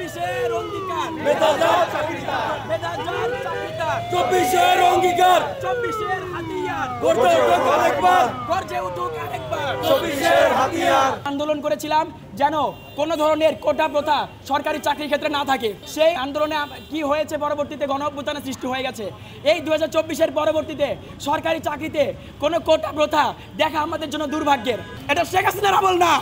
24-এর অঙ্গীকার মেধাজাত চাকরিদার, মেধাজাত চাকরিদার 24-এর অঙ্গীকার 24-এর হাতিয়ার গর্জে উঠুক আরেকবার, গর্জে উঠুক আরেকবার 24-এর হাতিয়ার। আন্দোলন করেছিলাম যেন কোনো ধরনের কোটা প্রথা সরকারি চাকরির ক্ষেত্রে না থাকে। সেই আন্দোলনে কি হয়েছে, পরবর্তীতে গণ অভ্যুত্থানের সৃষ্টি হয়ে গেছে। এই 2024-এর পরবর্তীতে সরকারি চাকরিতে কোনো কোটা প্রথা দেখা আমাদের জন্য দুর্ভাগ্যের। এটা শেখ হাসিনার আমল না,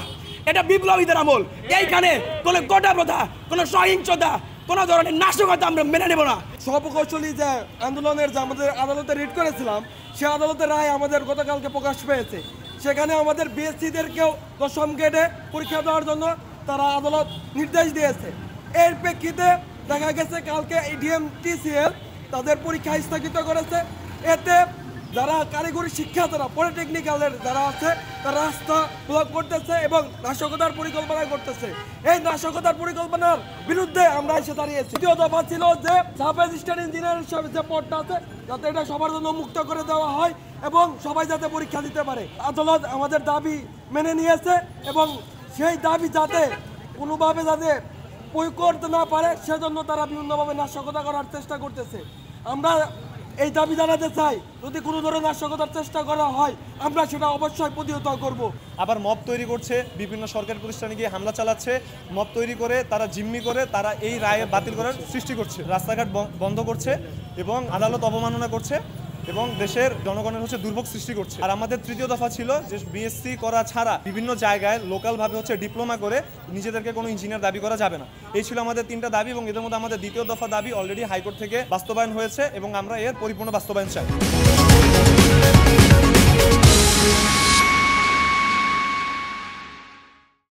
এটা বিপ্লবীদের আমল। এইখানে কোনো কোটা প্রথা, কোনো সহিংসতা, কোনো ধরনের নাশকতা আমরা মেনে নেব না। সর্বকৌশলী যে আন্দোলনের যে আমাদের আদালতে রিট করেছিলাম, সে আদালতের রায় আমাদের গতকালকে প্রকাশ পেয়েছে। সেখানে আমাদের বিএসসিদেরকেও 10ম গ্রেডে পরীক্ষা দেওয়ার জন্য তারা আদালত নির্দেশ দিয়েছে। এর প্রেক্ষিতে দেখা গেছে কালকে EDM-TCL তাদের পরীক্ষা স্থগিত করেছে। এতে যারা কারিগরি শিক্ষা, যারা পলিটেকনিক্যালের যারা আছে, তারা রাস্তা ব্লক করতেছে এবং নাশকতার পরিকল্পনা করতেছে। এই নাশকতার পরিকল্পনার বিরুদ্ধে আমরা এসে দাঁড়িয়েছি। দ্বিতীয় দফা ছিল যে সাব রেজিস্ট্রার ইঞ্জিনিয়ার হিসেবে যে পদটা আছে, যাতে এটা সবার জন্য মুক্ত করে দেওয়া হয় এবং সবাই যাতে পরীক্ষা দিতে পারে। আদালত আমাদের দাবি মেনে নিয়েছে এবং সেই দাবি যাতে কোনোভাবে যাতে প্রয়োগ করতে না পারে, সেজন্য তারা বিভিন্নভাবে নাশকতা করার চেষ্টা করতেছে। আমরা এই দাবি জানাতে চাই, যদি কোনো ধরনের নাশকতার চেষ্টা করা হয়, আমরা সেটা অবশ্যই প্রতিহত করব। আবার মব তৈরি করছে, বিভিন্ন সরকারি প্রতিষ্ঠানে গিয়ে হামলা চালাচ্ছে, মব তৈরি করে তারা জিম্মি করে তারা এই রায় বাতিল করার সৃষ্টি করছে, রাস্তাঘাট বন্ধ করছে এবং আদালত অবমাননা করছে এবং দেশের জনগণের দুর্ভোগ সৃষ্টি করছে। আর আমাদের তৃতীয় দফা ছিল যে বিএসসি করা ছাড়া বিভিন্ন জায়গায় লোকালভাবে ডিপ্লোমা করে নিজেদেরকে কোনো ইঞ্জিনিয়ার দাবি করা যাবে না। এই ছিল আমাদের 3টা দাবি এবং এদের মধ্যে আমাদের দ্বিতীয় দফা দাবি অলরেডি হাইকোর্ট থেকে বাস্তবায়ন হয়েছে এবং আমরা এর পরিপূর্ণ বাস্তবায়ন চাই।